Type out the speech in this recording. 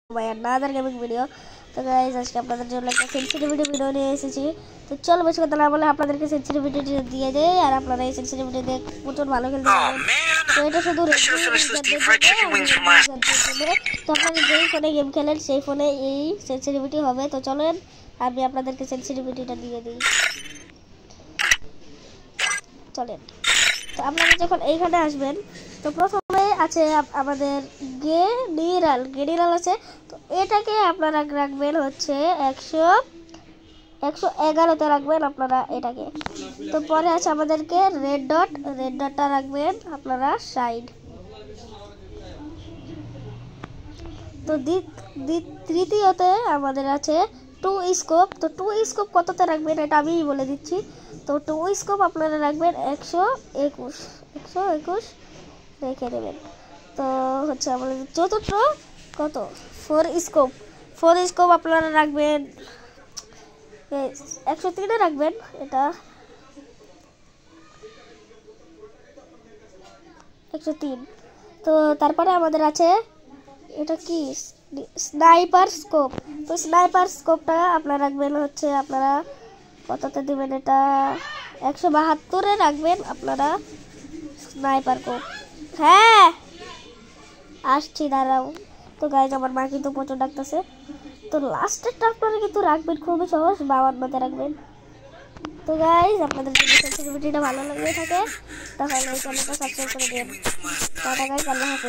भाई another gaming video. तो guys आज के আপনাদের জন্য একটা সেনসিটিভিটি ভিডিও নিয়ে এসেছি। তো চলো বেশি কথা না বলে আপনাদেরকে সেনসিটিভিটি দিয়ে দেই আর আপনারা এই সেনসিটিভিটি দেখে প্রচুর ভালো খেলতে পারবেন। তো এটা শুধু তো আপনারা যেই ফোনে গেম খেলেন সেই ফোনে এই সেনসিটিভিটি হবে। তো চলেন আমি আপনাদেরকে সেনসিটিভিটিটা দিয়ে দিই। চলেন তো আপনারা যখন এইখানে আসবেন তো প্রথমে আছে আমাদের গেনিরাল আছে। তো এটাকে আপনারা রাখবেন হচ্ছে 111তে রাখবেন আপনারা এটাকে। তো পরে আছে আমাদেরকে রেড ডটটা রাখবেন আপনারা 60। তো তৃতীয়তে আমাদের আছে 2 স্কোপ। তো 2 স্কোপ কততে রাখবেন এটা আমি বলে দিচ্ছি। তো 2 স্কোপ আপনারা রাখবেন 121 রেখে দেবেন। তো হচ্ছে আমাদের চতুর্থ কত 4 স্কোপ আপনারা রাখবেন 103-এ রাখবেন এটা 103। তো তারপরে আমাদের আছে এটা কি স্নাইপার স্কোপ। তো স্নাইপার স্কোপটা আপনারা রাখবেন হচ্ছে আপনারা কততে দিবেন এটা 172-এ রাখবেন আপনারা স্নাইপার স্কোপ। হ্যাঁ আসছি দাঁড়াও। তো গাইজ আমার মা কিন্তু প্রচুর ডাকতেছে। তো লাস্টেরটা আপনারা কিন্তু রাখবেন খুবই সহজ 52-তে রাখবেন। তো গাইজ আপনাদের যদি ভিডিওটা ভালো লাগে থাকে তাহলে এই চ্যানেলটা সাবস্ক্রাইব করে দিন। টাটা গাইজ, আল্লাহ হাফেজ।